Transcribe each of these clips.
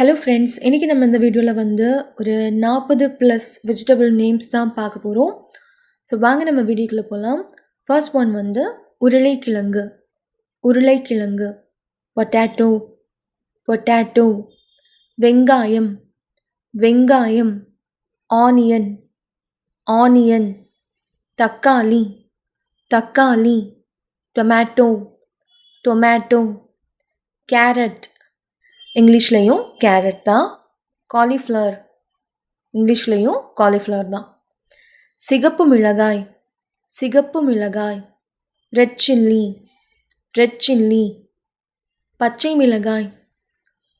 Hello friends, இன்றைக்கி நம்ம இந்த வீடியோவில் வந்து ஒரு 40+ வெஜிடபிள் நேம்ஸ் தான் பார்க்க போகிறோம். ஸோ வாங்க நம்ம வீடியோக்குள்ளே போகலாம். ஃபர்ஸ்ட் ஒன் வந்து உருளைக்கிழங்கு. உருளைக்கிழங்கு. பொட்டேட்டோ. பொட்டேட்டோ. வெங்காயம். வெங்காயம். ஆனியன். ஆனியன். தக்காளி. தக்காளி. டொமேட்டோ. டொமேட்டோ. கேரட். இங்கிலீஷ்லேயும் கேரட் தான். காலிஃப்ளவர். இங்கிலீஷ்லேயும் காலிஃப்ளவர் தான். சிகப்பு மிளகாய். சிகப்பு மிளகாய். Red chilli. Red chilli. பச்சை மிளகாய்.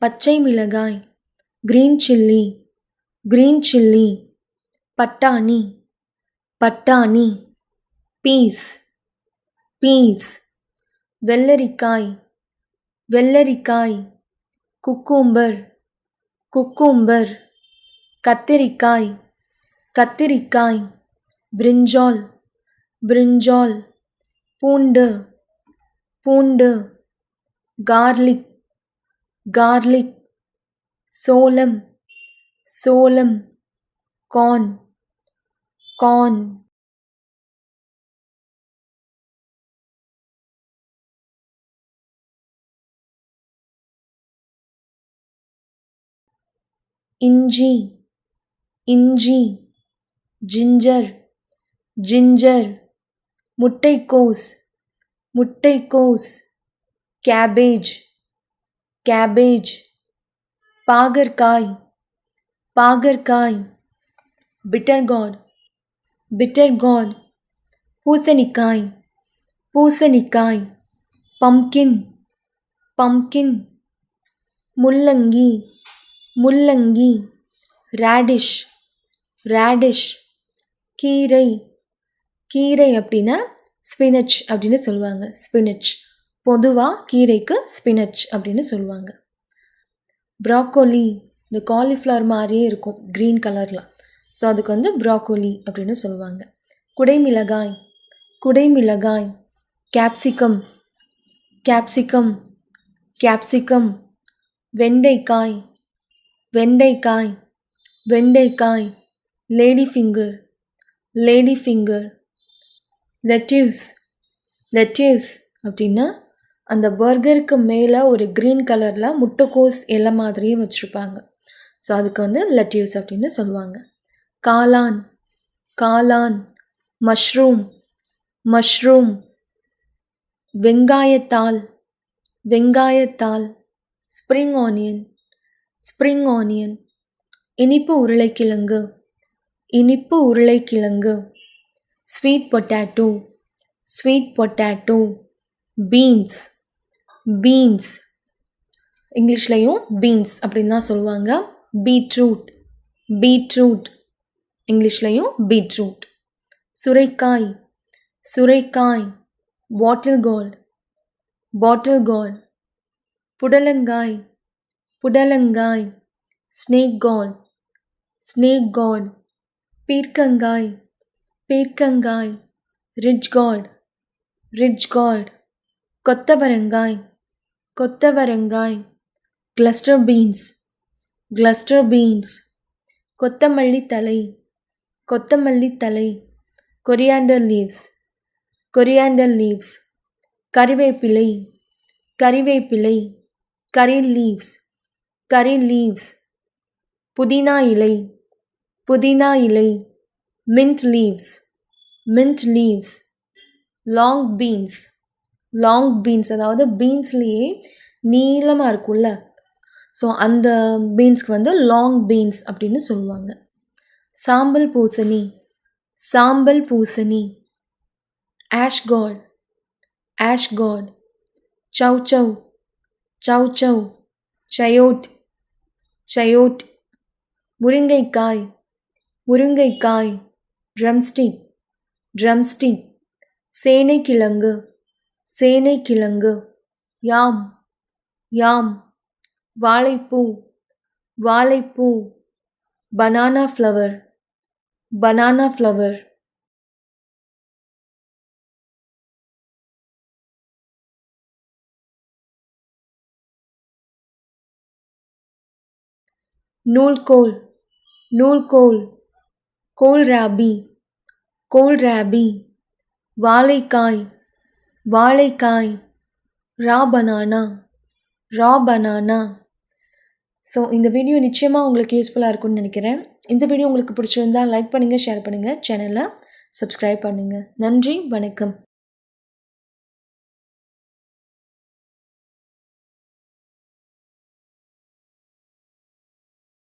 பச்சை மிளகாய். Green chilli. Green chilli. பட்டாணி. பட்டாணி. பீஸ். பீஸ். வெள்ளரிக்காய். வெள்ளரிக்காய். குக்கும்பர். குக்கும்பர். கத்திரிக்காய். கத்திரிக்காய். பிரிஞ்சால். பிரிஞ்சால். பூண்டு. பூண்டு. கார்லிக். கார்லிக். சோளம். சோளம். கார்ன். கார்ன். இஞ்சி. இஞ்சி. ஜிஞ்சர். ஜிஞ்சர். முட்டைக்கோஸ். முட்டைக்கோஸ். கேபேஜ். கேபேஜ். பாகற்காய். பாகற்காய். பிட்டர்கார்ட். பிட்டர்கார்ட். பூசணிக்காய். பூசணிக்காய். பம்கின். பம்கின். முள்ளங்கி. முள்ளங்கி. ரேடிஷ். ரேடிஷ். கீரை. கீரை அப்படின்னா ஸ்பினச் அப்படின்னு சொல்லுவாங்க. ஸ்பினச். பொதுவாக கீரைக்கு ஸ்பினச் அப்படின்னு சொல்லுவாங்க. ப்ராக்கோலி. இந்த காலிஃப்ளவர் மாதிரியே இருக்கும் க்ரீன் கலரில். ஸோ அதுக்கு வந்து ப்ராக்கோலி அப்படின்னு சொல்லுவாங்க. குடைமிளகாய். குடைமிளகாய். கேப்சிகம். கேப்சிகம். கேப்சிகம். வெண்டைக்காய். வெண்டைக்காய். வெண்டைக்காய். Lady finger. Lady finger. Lettuce. Lettuce அப்படின்னா அந்த பர்கருக்கு மேலே ஒரு க்ரீன் கலரில் முட்டைக்கோஸ் இலை மாதிரியே வச்சுருப்பாங்க. ஸோ அதுக்கு வந்து லெட்யூஸ் அப்படின்னு சொல்லுவாங்க. காளான். காளான். மஷ்ரூம். மஷ்ரூம். வெங்காயத்தாள். வெங்காயத்தாள். Spring onion. Spring onion. இனிப்பு உருளைக்கிழங்கு. இனிப்பு உருளைக்கிழங்கு. Sweet potato. Sweet potato. Beans. Beans. இங்கிலீஷ்லேயும் பீன்ஸ் அப்படின்னு தான் சொல்லுவாங்க. பீட்ரூட். பீட்ரூட். இங்கிலீஷ்லேயும் பீட்ரூட். சுரைக்காய். சுரைக்காய். Bottle gourd. Bottle gourd. புடலங்காய். புடலங்காய். Snake gourd. Snake gourd. பீர்க்கங்காய். பீர்க்கங்காய். Ridge gourd. Ridge gourd. கொத்தவரங்காய். கொத்தவரங்காய். Cluster beans. Cluster beans. கொத்தமல்லி தழை. கொத்தமல்லி தழை. Coriander leaves. Coriander leaves. கறிவேப்பிலை. கறிவேப்பிலை. கறி லீவ்ஸ். கறி லீவ்ஸ். புதினா இலை. புதினா இலை. Mint leaves. Mint leaves. Long beans. Long beans அதாவது பீன்ஸ்லேயே நீளமாக இருக்கும்ல, ஸோ அந்த பீன்ஸ்க்கு வந்து லாங் பீன்ஸ் அப்படின்னு சொல்லுவாங்க. சாம்பல் பூசணி. சாம்பல் பூசணி. Ash gourd. Ash gourd. Chow chow. Chow chow. Chayote. Chayote. முருங்கைக்காய். முருங்கைக்காய். ட்ரம்ஸ்டிக். ட்ரம்ஸ்டிக். சேனைக்கிழங்கு. சேனைக்கிழங்கு. யாம். யாம். வாழைப்பூ. வாழைப்பூ. Banana flower. Banana flower. நூல்கோல் நூல்கோல் கோல்ராபி கோல்ராபி வாழைக்காய் வாழைக்காய் ரா பனானா. ஸோ இந்த வீடியோ நிச்சயமாக உங்களுக்கு யூஸ்ஃபுல்லாக இருக்கும்னு நினைக்கிறேன். இந்த வீடியோ உங்களுக்கு பிடிச்சிருந்தா லைக் பண்ணுங்கள், ஷேர் பண்ணுங்கள், சேனலை சப்ஸ்கிரைப் பண்ணுங்கள். நன்றி, வணக்கம்.